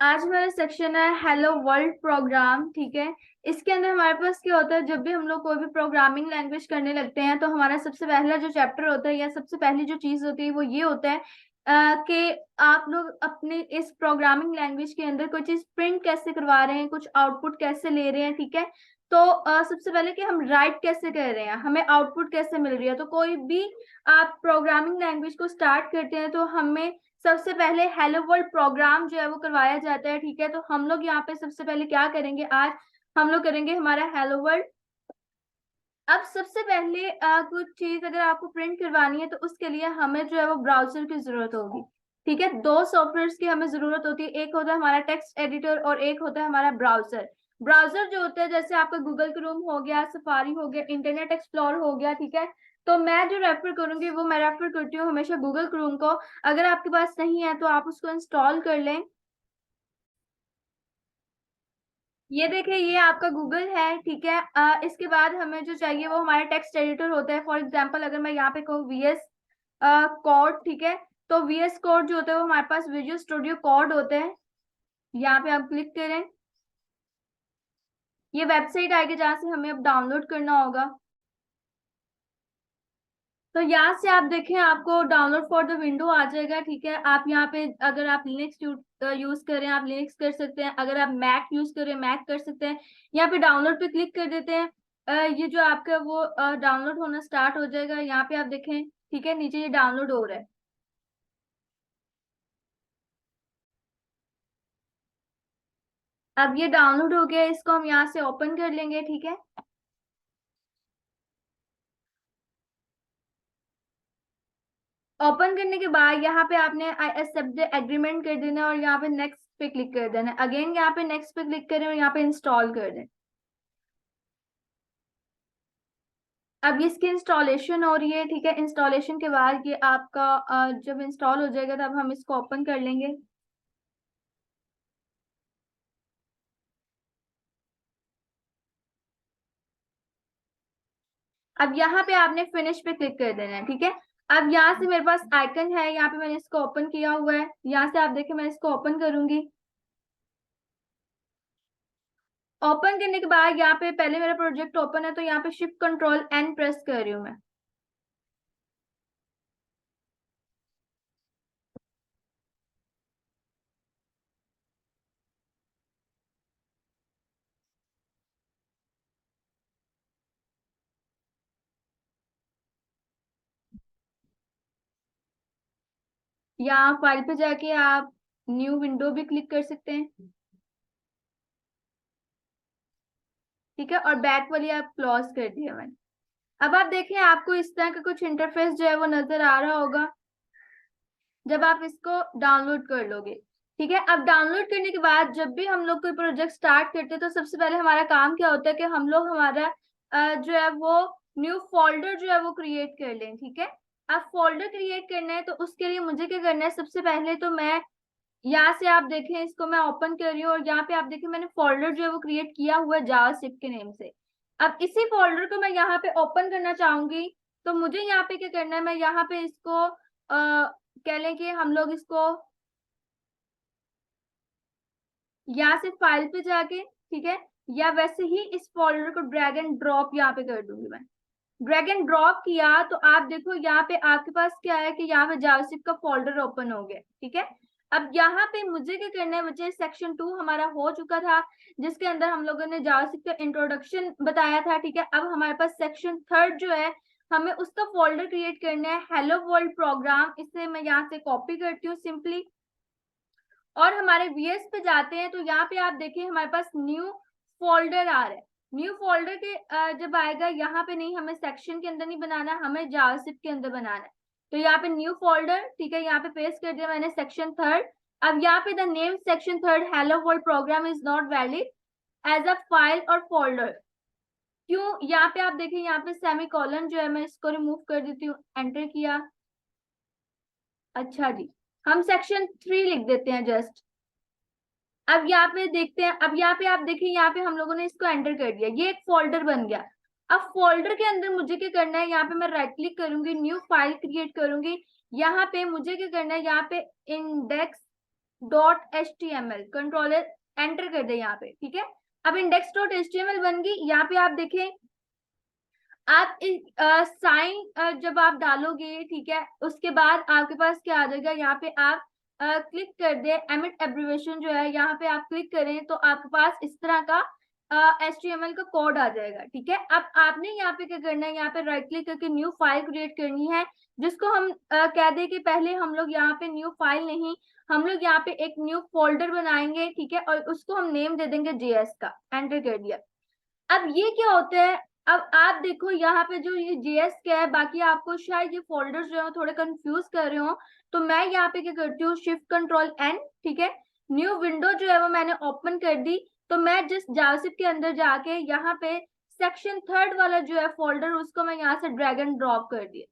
आज हमारा सेक्शन है हेलो वर्ल्ड प्रोग्राम। ठीक है। इसके अंदर हमारे पास क्या होता है, जब भी हम लोग कोई भी प्रोग्रामिंग लैंग्वेज करने लगते हैं तो हमारा सबसे पहला जो चैप्टर होता है या सबसे पहली जो चीज होती है वो ये होता है कि आप लोग अपने इस प्रोग्रामिंग लैंग्वेज के अंदर कोई चीज प्रिंट कैसे करवा रहे हैं, कुछ आउटपुट कैसे ले रहे हैं। ठीक है। तो सबसे पहले कि हम राइट कैसे कर रहे हैं, हमें आउटपुट कैसे मिल रही है। तो कोई भी आप प्रोग्रामिंग लैंग्वेज को स्टार्ट करते हैं तो हमें सबसे पहले हेलो वर्ल्ड प्रोग्राम जो है वो करवाया जाता है। ठीक है। तो हम लोग यहाँ पे सबसे पहले क्या करेंगे, आज हम लोग करेंगे हमारा हेलो वर्ल्ड। अब सबसे पहले कुछ चीज अगर आपको प्रिंट करवानी है तो उसके लिए हमें जो है वो ब्राउजर की जरूरत होगी। ठीक है। दो सॉफ्टवेयर की हमें जरूरत होती है, एक होता है हमारा टेक्स्ट एडिटर और एक होता है हमारा ब्राउजर। ब्राउजर जो होता है जैसे आपका गूगल क्रोम हो गया, सफारी हो गया, इंटरनेट एक्सप्लोर हो गया। ठीक है। तो मैं जो रेफर करूंगी वो मैं रेफर करती हूँ हमेशा गूगल क्रोम को। अगर आपके पास नहीं है तो आप उसको इंस्टॉल कर लें। ये देखिए, ये आपका गूगल है। ठीक है। इसके बाद हमें जो चाहिए वो हमारा टेक्स्ट एडिटर होता है। फॉर एग्जांपल अगर मैं यहाँ पे कहूँ वीएस कोड। ठीक है। तो वीएस कोड जो होता है वो हमारे पास विजुअल स्टूडियो कोड होता है। यहाँ पे आप क्लिक करें, ये वेबसाइट आएगी जहाँ से हमें अब डाउनलोड करना होगा। तो यहाँ से आप देखें आपको डाउनलोड फॉर द विंडो आ जाएगा। ठीक है। आप यहाँ पे अगर आप लिनक्स यूज करें आप लिनक्स कर सकते हैं, अगर आप मैक यूज करें मैक कर सकते हैं। यहाँ पे डाउनलोड पे क्लिक कर देते हैं। ये जो आपका वो डाउनलोड होना स्टार्ट हो जाएगा। यहाँ पे आप देखें, ठीक है, नीचे ये डाउनलोड हो रहा है। अब ये डाउनलोड हो गया है, इसको हम यहाँ से ओपन कर लेंगे। ठीक है। ओपन करने के बाद यहाँ पे आपने आई एक्सेप्ट द एग्रीमेंट कर देना है और यहाँ पे नेक्स्ट पे क्लिक कर देना है। अगेन यहाँ पे नेक्स्ट पे क्लिक करें और यहाँ पे इंस्टॉल कर दें। अब इसकी इंस्टॉलेशन हो रही है। ठीक है। इंस्टॉलेशन के बाद ये आपका जब इंस्टॉल हो जाएगा तब हम इसको ओपन कर लेंगे। अब यहाँ पे आपने फिनिश पे क्लिक कर देना है। ठीक है। अब यहाँ से मेरे पास आइकन है, यहाँ पे मैंने इसको ओपन किया हुआ है। यहाँ से आप देखें मैं इसको ओपन करूंगी। ओपन करने के बाद यहाँ पे पहले मेरा प्रोजेक्ट ओपन है तो यहाँ पे शिफ्ट कंट्रोल एन प्रेस कर रही हूँ मैं। यहाँ फाइल पे जाके आप न्यू विंडो भी क्लिक कर सकते हैं। ठीक है। और बैक वाली आप क्लोज कर दिया मैंने। अब आप देखें आपको इस तरह का कुछ इंटरफेस जो है वो नजर आ रहा होगा जब आप इसको डाउनलोड कर लोगे। ठीक है। अब डाउनलोड करने के बाद जब भी हम लोग कोई प्रोजेक्ट स्टार्ट करते हैं तो सबसे पहले हमारा काम क्या होता है कि हम लोग हमारा जो है वो न्यू फोल्डर जो है वो क्रिएट कर लें। ठीक है। अब फोल्डर क्रिएट करना है तो उसके लिए मुझे क्या करना है, सबसे पहले तो मैं यहाँ से आप देखें इसको मैं ओपन कर रही हूँ और यहाँ पे आप देखें मैंने फोल्डर जो है वो क्रिएट किया हुआ है जावास्क्रिप्ट के नेम से। अब इसी फोल्डर को मैं यहाँ पे ओपन करना चाहूंगी तो मुझे यहाँ पे क्या करना है, मैं यहाँ पे इसको कह लें कि हम लोग इसको यहाँ से फाइल पे जाके, ठीक है, या वैसे ही इस फोल्डर को ड्रैग एंड ड्रॉप यहाँ पे कर दूंगी मैं। ड्रैग एंड ड्रॉप किया तो आप देखो यहाँ पे आपके पास क्या है कि यहाँ पे जावास्क्रिप्ट का फोल्डर ओपन हो गया। ठीक है। अब यहाँ पे मुझे क्या करना है, मुझे सेक्शन 2 हमारा हो चुका था जिसके अंदर हम लोगों ने जावास्क्रिप्ट का इंट्रोडक्शन बताया था। ठीक है। अब हमारे पास सेक्शन 3 जो है हमें उसका फोल्डर क्रिएट करना है हेलो वर्ल्ड प्रोग्राम। इसे मैं यहाँ से कॉपी करती हूँ सिंपली और हमारे वीएस पे जाते हैं तो यहाँ पे आप देखिए हमारे पास न्यू फोल्डर आ रहा है। न्यू फोल्डर के जब आएगा यहाँ पे नहीं, हमें सेक्शन के अंदर नहीं बनाना, हमें जावास्क्रिप्ट के अंदर बनाना है। तो यहाँ पे न्यू फोल्डर, ठीक है, यहाँ पे पेस्ट कर दिया मैंने सेक्शन 3। अब यहाँ पे the name section 3 hello world program is not valid as a file और फोल्डर। क्यों, यहाँ पे आप देखिए यहाँ पे सेमी कॉलन जो है मैं इसको रिमूव कर देती हूँ, एंटर किया। अच्छा जी, हम सेक्शन 3 लिख देते हैं जस्ट। अब यहाँ पे देखते हैं, अब यहाँ पे आप देखिए यहाँ पे हम लोगों ने इसको एंटर कर दिया, ये एक फोल्डर बन गया। अब फोल्डर के अंदर मुझे क्या करना है, यहाँ पे मैं राइट क्लिक करूंगी, न्यू फाइल क्रिएट करूंगी। यहाँ पे मुझे क्या करना है, यहाँ पे इंडेक्स .html, कंट्रोल एंटर कर दे यहाँ पे, ठीक है। अब index.html बन गई। यहाँ पे आप देखें, आप साइन जब आप डालोगे, ठीक है, उसके बाद आपके पास क्या आ जाएगा, यहाँ पे आप क्लिक कर दे एमिट एब्रिवेशन जो है, यहाँ पे आप क्लिक करें तो आपके पास इस तरह का HTML का कोड आ जाएगा, ठीक है। अब आपने यहाँ पे क्या करना है, यहाँ पे राइट क्लिक करके न्यू फाइल क्रिएट करनी है, जिसको हम कह दें कि पहले हम लोग यहाँ पे न्यू फाइल नहीं, हम लोग यहाँ पे एक न्यू फोल्डर बनाएंगे, ठीक है, और उसको हम नेम दे देंगे JS का। एंटर कर दिया। अब ये क्या होता है, अब आप देखो यहाँ पे जो ये JS क्या है, बाकी आपको शायद ये फोल्डर्स जो है थोड़े कंफ्यूज कर रहे हो, तो मैं यहाँ पे क्या करती हूँ, शिफ्ट कंट्रोल N, ठीक है, न्यू विंडो जो है वो मैंने ओपन कर दी। तो मैं जिस जावास्क्रिप्ट के अंदर जाके यहाँ पे सेक्शन 3 वाला जो है फोल्डर, उसको मैं यहाँ से ड्रैग एंड ड्रॉप कर दिया,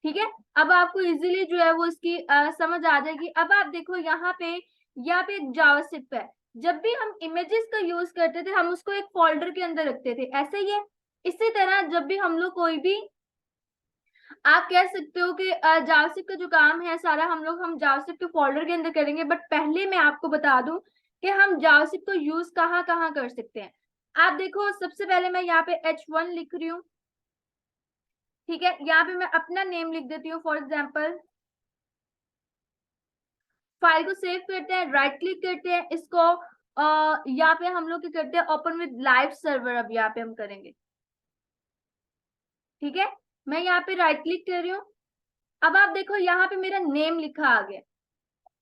ठीक है। अब आपको इजीली जो है वो इसकी समझ आ जाएगी। अब आप देखो यहाँ पे एक जावास्क्रिप्ट है, जब भी हम इमेजेस का यूज करते थे हम उसको एक फोल्डर के अंदर रखते थे, ऐसे ही है। इसी तरह जब भी हम लोग कोई भी, आप कह सकते हो कि जावास्क्रिप्ट का जो काम है सारा हम जावास्क्रिप्ट के फोल्डर के अंदर करेंगे, बट पहले मैं आपको बता दूं कि हम जावास्क्रिप्ट को यूज कहाँ कहाँ कर सकते हैं। आप देखो, सबसे पहले मैं यहाँ पे H1 लिख रही हूँ, ठीक है, यहाँ पे मैं अपना नेम लिख देती हूँ फॉर एग्जाम्पल। फाइल को सेव करते हैं, राइट क्लिक करते हैं, इसको यहाँ पे हम लोग क्या करते हैं, ओपन विद लाइव सर्वर। अब यहाँ पे हम करेंगे, ठीक है, मैं यहाँ पे राइट क्लिक कर रही हूँ। अब आप देखो यहाँ पे मेरा नेम लिखा आ गया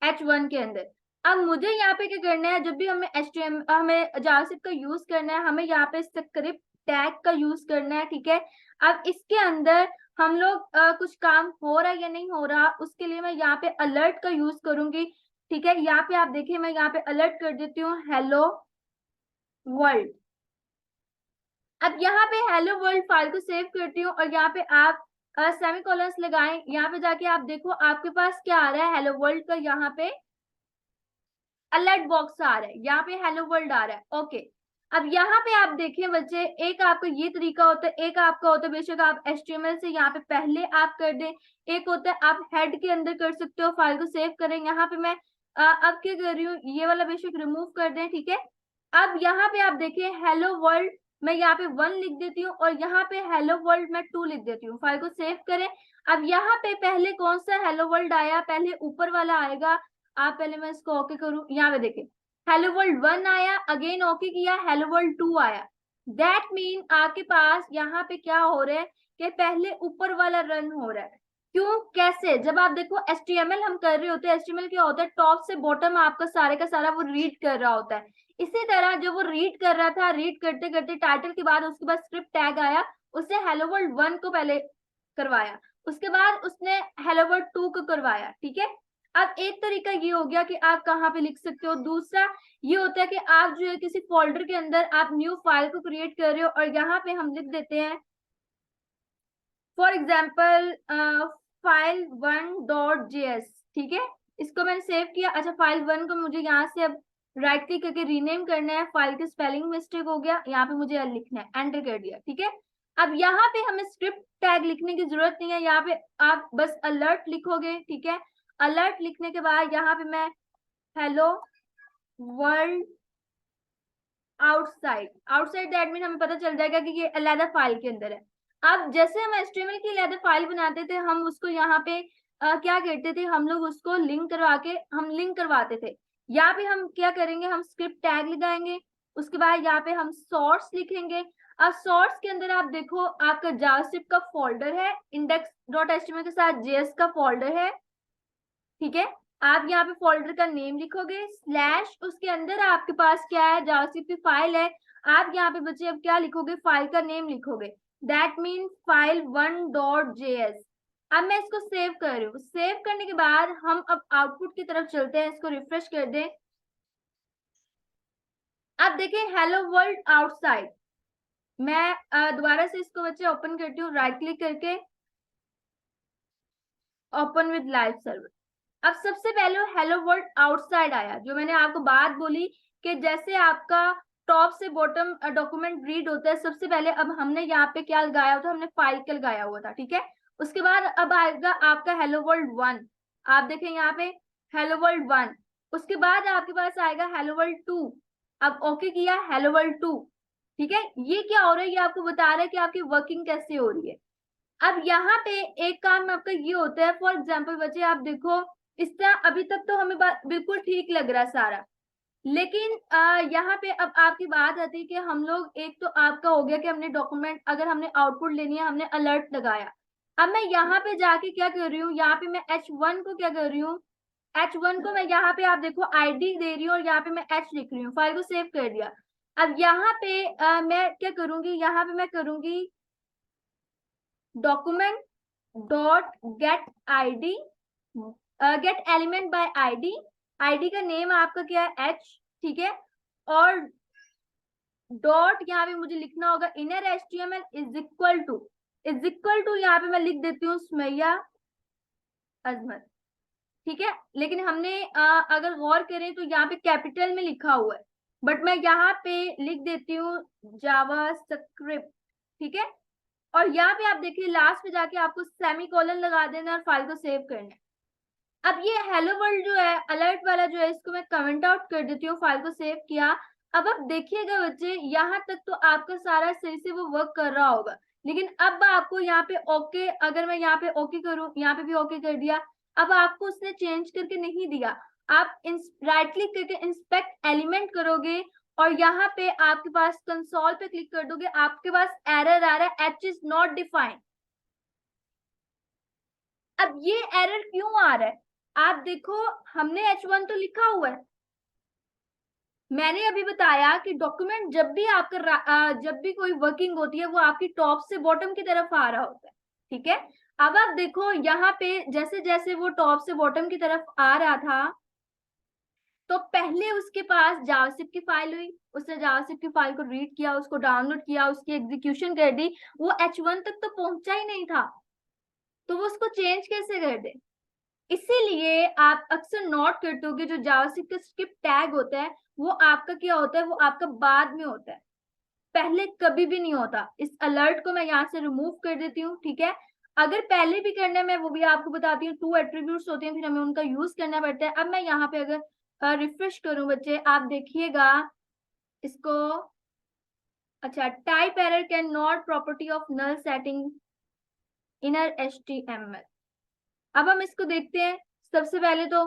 H1 के अंदर। अब मुझे यहाँ पे क्या करना है, जब भी हमें जावास्क्रिप्ट का यूज करना है, हमें यहाँ पे स्क्रिप्ट टैग का यूज करना है, ठीक है। अब इसके अंदर हम लोग कुछ काम हो रहा है या नहीं हो रहा, उसके लिए मैं यहाँ पे अलर्ट का यूज करूंगी, ठीक है। यहाँ पे आप देखिए, मैं यहाँ पे अलर्ट कर देती हूँ हेलो वर्ल्ड। अब यहाँ पे हेलो वर्ल्ड फाइल को सेव करती हूँ, और यहाँ पे आप सेमीकोलंस लगाएं। यहाँ पे जाके आप देखो आपके पास क्या आ रहा है, हेलो वर्ल्ड का यहाँ पे अलर्ट बॉक्स आ रहा है, यहाँ पे हेलो वर्ल्ड आ रहा है, ओके। अब यहाँ पे आप देखें बच्चे, एक आपका ये तरीका होता है, एक आपका होता है बेशक आप HTML से यहाँ पे पहले आप कर दें, एक होता है आप हेड के अंदर कर सकते हो, फाइल को सेव करें। यहाँ पे मैं अब क्या कर रही हूँ, ये वाला बेशक रिमूव कर दें, ठीक है। अब यहाँ पे आप देखिए हेलो वर्ल्ड, मैं यहाँ पे 1 लिख देती हूँ, और यहाँ पे हेलो वर्ल्ड मैं 2 लिख देती हूँ। फाइल को सेव करें। अब यहाँ पे पहले कौन सा हेलो वर्ल्ड आया, पहले ऊपर वाला आएगा। आप पहले मैं इसको ओके करूं, यहाँ पे देखें हेलो वर्ल्ड 1 आया, अगेन ओके किया, हेलो वर्ल्ड 2 आया। दैट मीन आपके पास यहाँ पे क्या हो रहा है कि पहले ऊपर वाला रन हो रहा है। क्यों, कैसे, जब आप देखो HTML हम कर रहे होते हैं, HTML क्या होता है, टॉप से बॉटम आपका सारे का सारा वो रीड कर रहा होता है। इसी तरह जब वो रीड कर रहा था, रीड करते करते टाइटल के बाद उसके बाद स्क्रिप्ट टैग आया, उससे हेलो वर्ल्ड 1 को पहले करवाया, उसके बाद उसने हेलो वर्ल्ड 2 को करवाया, ठीक है। अब एक तरीका ये हो गया कि आप कहाँ पे लिख सकते हो। दूसरा ये होता है कि आप जो है किसी फोल्डर के अंदर आप न्यू फाइल को क्रिएट कर रहे हो, और यहाँ पे हम लिख देते हैं फॉर एग्जाम्पल file1.js, ठीक है। इसको मैंने सेव किया। अच्छा, file1 को मुझे यहाँ से अब राइट क्लिक करके रीनेम करना है, फाइल के स्पेलिंग मिस्टेक हो गया, यहाँ पे मुझे लिखना है, एंटर कर दिया, ठीक है। अब यहाँ पे हमें स्क्रिप्ट टैग लिखने की जरूरत नहीं है, यहाँ पे आप बस अलर्ट लिखोगे, ठीक है। अलर्ट लिखने के बाद यहाँ पे मैं hello world outside, outside that mean हमें पता चल जाएगा कि ये अलग फाइल के अंदर है। अब जैसे हम HTML की अलग फाइल बनाते थे, हम उसको यहाँ पे क्या करते थे, हम लोग उसको लिंक करवा के हम लिंक करवाते थे। यहाँ पे हम क्या करेंगे, हम स्क्रिप्ट टैग लगाएंगे, उसके बाद यहाँ पे हम सोर्स लिखेंगे। अब सोर्स के अंदर आप देखो आपका जावास्क्रिप्ट का फोल्डर है, index.html के साथ JS का फोल्डर है, ठीक है। आप यहाँ पे फोल्डर का नेम लिखोगे स्लैश, उसके अंदर आपके पास क्या है, जावास्क्रिप्ट की फाइल है। आप यहाँ पे बच्चे अब क्या लिखोगे, फाइल का नेम लिखोगे, दैट मीन file1.js। अब मैं इसको सेव कर रही हूँ। सेव करने के बाद हम अब आउटपुट की तरफ चलते हैं, इसको रिफ्रेश कर दें। अब देखें हेलो वर्ल्ड आउटसाइड। मैं दोबारा से इसको बच्चे ओपन करती हूँ, राइट क्लिक करके ओपन विद लाइव सर्वर। अब सबसे पहले हेलो वर्ल्ड आउटसाइड आया, जो मैंने आपको बात बोली कि जैसे आपका टॉप से बॉटम डॉक्यूमेंट रीड होता है, सबसे पहले अब हमने यहाँ पे क्या लगाया हुआ था, हमने फाइल का लगाया हुआ था, ठीक है। उसके बाद अब आएगा आपका हेलो वर्ल्ड 1। आप देखें यहाँ पे हेलो वर्ल्ड 1। उसके बाद आपके पास आएगा हेलो वर्ल्ड 2। अब ओके किया, हेलो वर्ल्ड 2। ठीक है, ये क्या हो रहा है, ये आपको बता रहा है कि आपकी वर्किंग कैसे हो रही है। अब यहाँ पे एक काम आपका ये होता है, फॉर एग्जाम्पल बच्चे आप देखो, इस तरह अभी तक तो हमें बिल्कुल ठीक लग रहा है सारा, लेकिन यहाँ पे अब आपकी बात आती है कि हम लोग, एक तो आपका हो गया कि हमने डॉक्यूमेंट, अगर हमने आउटपुट लेनी है, हमने अलर्ट लगाया। अब मैं यहाँ पे जाके क्या कर रही हूँ, यहाँ पे मैं H1 को क्या कर रही हूँ, H1 को मैं यहाँ पे आप देखो आईडी दे रही हूँ और यहाँ पे मैं H लिख रही हूँ, फाइल को सेव कर दिया। अब यहाँ पे मैं क्या करूंगी, यहाँ पे मैं करूंगी document dot gate ID, gate element by ID. ID का नेम आपका क्या है, H, ठीक है। और डॉट यहाँ पे मुझे लिखना होगा inner HTML is equal to यहाँ पे मैं लिख देती हूँ सुमैया अजमत, ठीक है। लेकिन हमने अगर गौर करें तो यहाँ पे कैपिटल में लिखा हुआ है, बट मैं यहाँ पे लिख देती हूँ जावास्क्रिप्ट, ठीक है। और यहाँ पे आप देखिए लास्ट में जाके आपको सेमीकोलन लगा देना और फाइल को सेव करना है। अब ये हेलो वर्ल्ड जो है, अलर्ट वाला जो है, इसको मैं कमेंट आउट कर देती हूँ, फाइल को सेव किया। अब आप देखिएगा बच्चे, यहाँ तक तो आपका सारा सही से वो वर्क कर रहा होगा, लेकिन अब आपको यहाँ पे ओके, अगर मैं यहाँ पे ओके करूँ, यहाँ पे भी ओके कर दिया, अब आपको उसने चेंज करके नहीं दिया। आप राइट क्लिक करके इंस्पेक्ट एलिमेंट करोगे और यहाँ पे आपके पास कंसोल पे क्लिक कर दोगे, आपके पास एरर आ रहा है, H इज नॉट डिफाइंड। अब ये एरर क्यों आ रहा है, आप देखो हमने H1 तो लिखा हुआ है, मैंने अभी बताया कि डॉक्यूमेंट जब भी आपका जब भी कोई वर्किंग होती है वो आपकी टॉप से बॉटम की तरफ आ रहा होता है, ठीक है। अब आप देखो यहाँ पे जैसे जैसे वो टॉप से बॉटम की तरफ आ रहा था, तो पहले उसके पास जावास्क्रिप्ट की फाइल हुई, उसने जावास्क्रिप्ट की फाइल को रीड किया, उसको डाउनलोड किया, उसकी एग्जीक्यूशन कर दी, वो H1 तक तो पहुंचा ही नहीं था, तो वो उसको चेंज कैसे कर दे। इसीलिए आप अक्सर नोट करते होगे जो जावास्क्रिप्ट का स्क्रिप्ट टैग होता है वो आपका क्या होता है, वो आपका बाद में होता है, पहले कभी भी नहीं होता। इस अलर्ट को मैं यहाँ से रिमूव कर देती हूँ, ठीक है। अगर पहले भी करने में, वो भी आपको बताती हूँ, 2 एट्रीब्यूट्स होते हैं, फिर हमें उनका यूज करना पड़ता है। अब मैं यहाँ पे अगर रिफ्रेश करूं बच्चे, आप देखिएगा इसको, अच्छा, type error cannot property of null setting inner HTML। अब हम इसको देखते हैं। सबसे पहले तो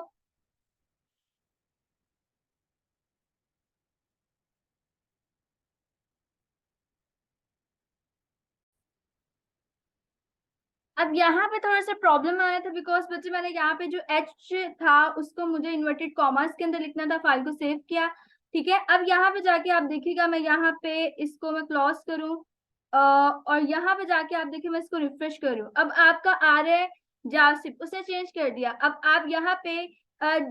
अब यहाँ पे थोड़ा सा प्रॉब्लम आया था, बिकॉज बच्चे मैंने यहाँ पे जो H था उसको मुझे इन्वर्टेड कॉमास के अंदर लिखना था, फाइल को सेव किया, ठीक है। अब यहाँ पे जाके आप देखिएगा, मैं यहाँ पे इसको मैं क्लोज करूँ और यहाँ पे जाके आप देखिए मैं इसको रिफ्रेश करूँ, अब आपका आ रहा है जावास्क्रिप्ट, उसने चेंज कर दिया। अब आप यहाँ पे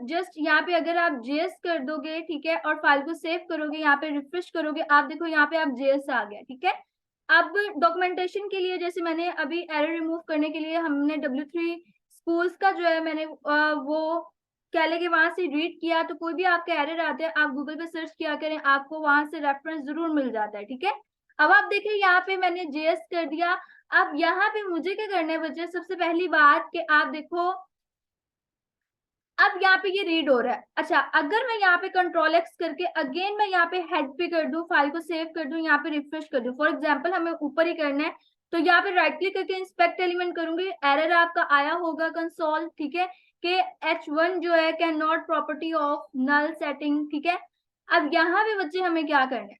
जस्ट यहाँ पे अगर आप JS कर दोगे, ठीक है, और फाइल को सेव करोगे, यहाँ पे रिफ्रेश करोगे, आप देखो यहाँ पे आप JS आ गया, ठीक है। अब डॉक्यूमेंटेशन के लिए, जैसे मैंने अभी एरर रिमूव करने के लिए हमने W3 स्कूल्स का जो है मैंने वो क्या लेके वहां से रीड किया, तो कोई भी आपका एरर आते हैं आप गूगल पे सर्च किया करें, आपको वहां से रेफरेंस जरूर मिल जाता है, ठीक है। अब आप देखिए यहाँ पे मैंने JS कर दिया। अब यहाँ पे मुझे क्या करना है बच्चे, सबसे पहली बात कि आप देखो अब यहाँ पे ये रीड हो रहा है। अच्छा, अगर मैं यहाँ पे कंट्रोल X करके अगेन मैं यहाँ पे हेड पे कर दूं, फाइल को सेव कर दूं, यहाँ पे रिफ्रेश कर दूं, फॉर एग्जांपल हमें ऊपर ही करना है, तो यहाँ पे राइट क्लिक करके इंस्पेक्ट एलिमेंट करूंगी, एरर आपका आया होगा कंसोल, ठीक है, कि H1 जो है cannot property of null setting, ठीक है। अब यहाँ पे बच्चे हमें क्या करना है,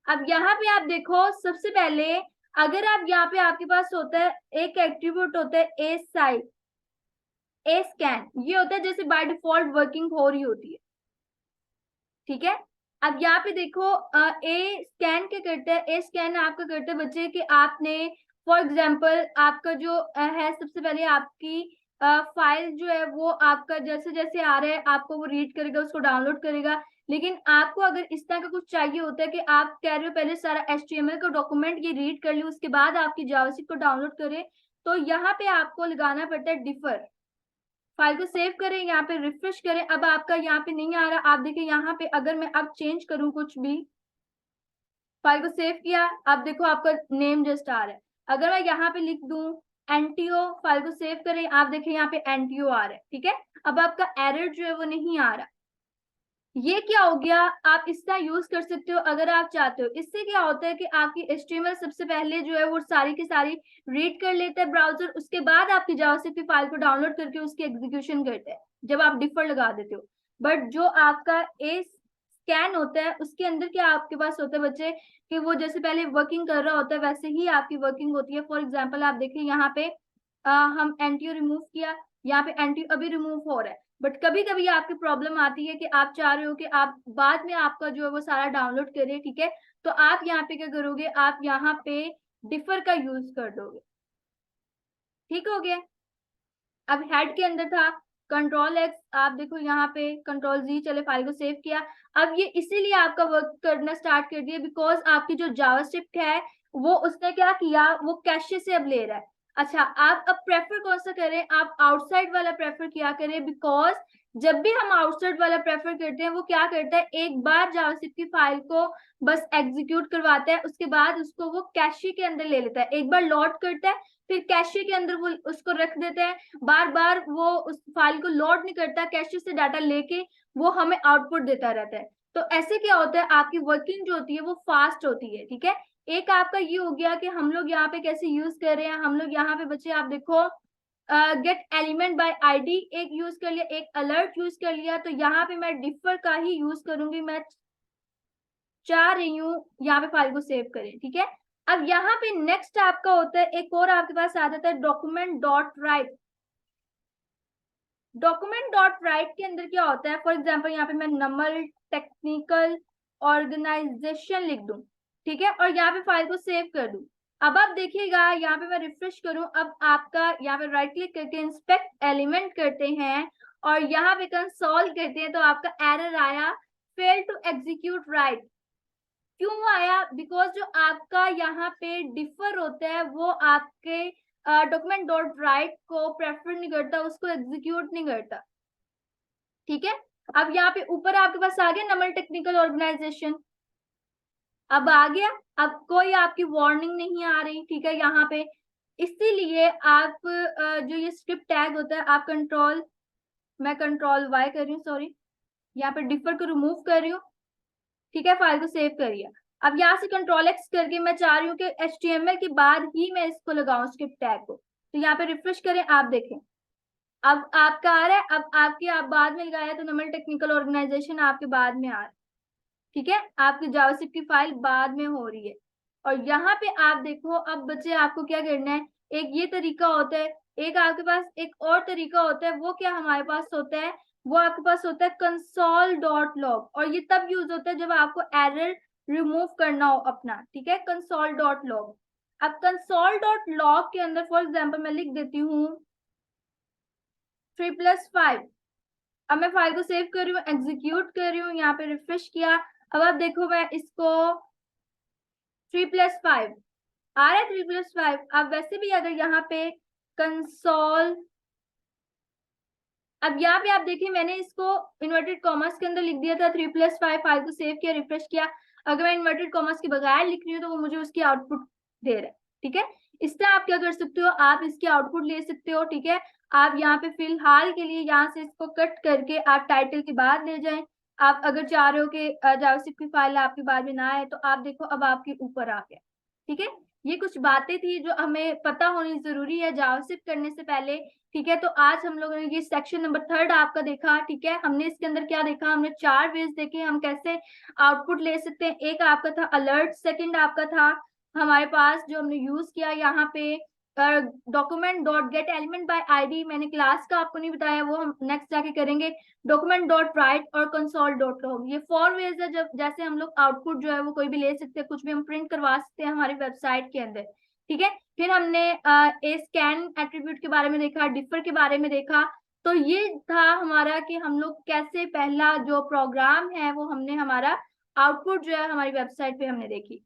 अब यहाँ पे आप देखो सबसे पहले, अगर आप यहाँ पे आपके पास होता है एक एट्रीब्यूट होता है ए साइज, ए स्कैन, ये होता है जैसे बाय डिफॉल्ट वर्किंग हो रही होती है, ठीक है। अब यहाँ पे देखो ए स्कैन क्या करता है, ए स्कैन आपका करता है बच्चे कि आपने फॉर एग्जांपल आपका जो है, सबसे पहले आपकी फाइल जो है वो आपका जैसे जैसे आ रहा है आपको वो रीड करेगा, उसको डाउनलोड करेगा। लेकिन आपको अगर इस तरह का कुछ चाहिए होता है कि आप कह रहे हो पहले सारा HTML का डॉक्यूमेंट ये रीड कर ले, उसके बाद आपकी जावास्क्रिप्ट को डाउनलोड करे, तो यहाँ पे आपको लगाना पड़ता है डिफर। फाइल को सेव करें, यहाँ पे रिफ्रेश करें, अब आपका यहाँ पे नहीं आ रहा, आप देखिए यहाँ पे अगर मैं अब चेंज करूं कुछ भी, फाइल को सेव किया, अब देखो आपका नेम जस्ट आ रहा है। अगर मैं यहाँ पे लिख दूं एनटीओ फाइल को सेव करें, आप देखें यहाँ पे एनटीओ आ रहा है, ठीक है। अब आपका एरर जो है वो नहीं आ रहा। ये क्या हो गया, आप इसका यूज कर सकते हो अगर आप चाहते हो। इससे क्या होता है कि आपकी HTML सबसे पहले जो है वो सारी की सारी रीड कर लेता है ब्राउजर, उसके बाद आपकी जावास्क्रिप्ट की फाइल को डाउनलोड करके उसकी एग्जीक्यूशन करता है जब आप डिफर लगा देते हो। बट जो आपका ए स्कैन होता है उसके अंदर क्या आपके पास होता है बच्चे, कि वो जैसे पहले वर्किंग कर रहा होता है वैसे ही आपकी वर्किंग होती है। फॉर एग्जाम्पल आप देखिए यहाँ पे हम एनटीओ रिमूव किया, यहाँ पे एनटीओ अभी रिमूव हो रहा है। बट कभी कभी आपकी प्रॉब्लम आती है कि आप चाह रहे हो कि आप बाद में आपका जो है वो सारा डाउनलोड करें, ठीक है। तो आप यहाँ पे क्या करोगे, आप यहाँ पे डिफर का यूज कर दोगे, ठीक हो गया। अब हेड के अंदर था कंट्रोल एक्स, आप देखो यहाँ पे कंट्रोल जी, चले फाइल को सेव किया। अब ये इसीलिए आपका वर्क करना स्टार्ट कर दिया बिकॉज आपकी जो जावास्क्रिप्ट है वो उसने क्या किया, वो कैशे से अब ले रहा है। अच्छा, आप अब प्रेफर कौन सा करें, आप आउटसाइड वाला प्रेफर किया करें, बिकॉज जब भी हम आउटसाइड वाला प्रेफर करते हैं वो क्या करता है, एक बार जावास्क्रिप्ट की फाइल को बस एग्जीक्यूट करवाता है, उसके बाद उसको वो कैशे के अंदर ले लेता है, एक बार लोड करता है फिर कैशे के अंदर वो उसको रख देता है, बार बार वो उस फाइल को लोड नहीं करता, कैशे से डाटा लेके वो हमें आउटपुट देता रहता है। तो ऐसे क्या होता है, आपकी वर्किंग जो होती है वो फास्ट होती है, ठीक है। एक आपका ये हो गया कि हम लोग यहाँ पे कैसे यूज कर रहे हैं। हम लोग यहाँ पे बच्चे आप देखो गेट एलिमेंट बाय आईडी एक यूज कर लिया, एक अलर्ट यूज कर लिया। तो यहाँ पे मैं डिफर का ही यूज करूंगी, मैं चाह रही हूँ यहाँ पे फाइल को सेव करें, ठीक है। अब यहाँ पे नेक्स्ट आपका होता है, एक और आपके पास आ जाता है document dot right. Document dot right के अंदर क्या होता है, फॉर एग्जाम्पल यहाँ पे मैं नमल टेक्निकल ऑर्गेनाइजेशन लिख दूं, ठीक है, और यहाँ पे फाइल को सेव कर दूं। अब आप देखिएगा यहाँ पे मैं रिफ्रेश करूं, अब आपका यहाँ पे राइट क्लिक करके इंस्पेक्ट एलिमेंट करते हैं और यहाँ पे कंसोल करते हैं तो आपका एरर आया, फेल टू एग्जीक्यूट राइट। क्यों आया, बिकॉज जो आपका यहाँ पे डिफर होता है वो आपके डॉक्यूमेंट डॉट राइट को प्रेफर नहीं करता, उसको एग्जीक्यूट नहीं करता, ठीक है। अब यहाँ पे ऊपर आपके पास आ गया नमल टेक्निकल ऑर्गेनाइजेशन, अब आ गया, अब कोई आपकी वार्निंग नहीं आ रही, ठीक है यहाँ पे। इसीलिए आप जो ये स्क्रिप्ट टैग होता है आप कंट्रोल, मैं कंट्रोल वाई कर रही हूँ, सॉरी, यहाँ पे डिफर को रिमूव कर रही हूँ, ठीक है, फाइल को सेव करिए। अब यहाँ से कंट्रोल एक्स करके मैं चाह रही हूँ कि HTML के बाद ही मैं इसको लगाऊं स्क्रिप्ट टैग को। तो यहाँ पे रिफ्रेश करें, आप देखें अब आपका आ रहा है। अब आपके आप बाद में लगाया तो नमल टेक्निकल ऑर्गेनाइजेशन आपके बाद में आ रहा है, ठीक है, आपकी जावास्क्रिप्ट की फाइल बाद में हो रही है। और यहाँ पे आप देखो, अब बच्चे आपको क्या करना है, एक ये तरीका होता है, एक आपके पास एक और तरीका होता है, वो क्या हमारे पास होता है, वो आपके पास होता है कंसोल डॉट लॉग, और ये तब यूज होता है जब आपको एरर रिमूव करना हो अपना, ठीक है, कंसोल डॉट लॉग। अब कंसोल डॉट लॉग के अंदर फॉर एग्जाम्पल मैं लिख देती हूँ 3+5। अब मैं फाइल को सेव कर रही हूँ, एग्जीक्यूट कर रही हूँ, यहाँ पे रिफ्रेश किया। अब आप देखो मैं इसको 3+5 आ रहा है, 3+5। अब वैसे भी अगर यहाँ पे कंसोल, अब यहाँ पे आप देखिए मैंने इसको इन्वर्टेड कॉमर्स के अंदर लिख दिया था 3+5, फाइल को सेव किया, रिफ्रेश किया। अगर मैं इन्वर्टेड कॉमर्स के बगैर लिख रही हूँ तो वो मुझे उसकी आउटपुट दे रहा है, ठीक है। इससे आप क्या कर सकते हो, आप इसकी आउटपुट ले सकते हो, ठीक है। आप यहाँ पे फिलहाल के लिए यहाँ से इसको कट करके आप टाइटल के बाद ले जाएं। आप अगर चाह रहे हो कि जावास्क्रिप्ट की फाइल आपके बाद में ना आए तो आप देखो अब आपके ऊपर आ गया, ठीक है। ये कुछ बातें थी जो हमें पता होनी जरूरी है जावास्क्रिप्ट करने से पहले, ठीक है। तो आज हम लोगों ने ये सेक्शन नंबर 3 आपका देखा, ठीक है। हमने इसके अंदर क्या देखा, हमने 4 वेज देखे हम कैसे आउटपुट ले सकते हैं। एक आपका था अलर्ट, सेकंड आपका था हमारे पास जो हमने यूज किया यहाँ पे document dot gate element by ID, मैंने क्लास का आपको नहीं बताया, वो हम नेक्स्ट जाके करेंगे। डॉक्यूमेंट डॉट राइट और कंसोल डॉट लॉग, ये 4 वेज है जब जैसे हम लोग आउटपुट जो है वो कोई भी ले सकते हैं, कुछ भी हम प्रिंट करवा सकते हैं हमारी वेबसाइट के अंदर, ठीक है। फिर हमने ए स्कैन एट्रीब्यूट के बारे में देखा, डिफर के बारे में देखा। तो ये था हमारा कि हम लोग कैसे पहला जो प्रोग्राम है वो हमने हमारा आउटपुट जो है हमारी वेबसाइट पे हमने देखी।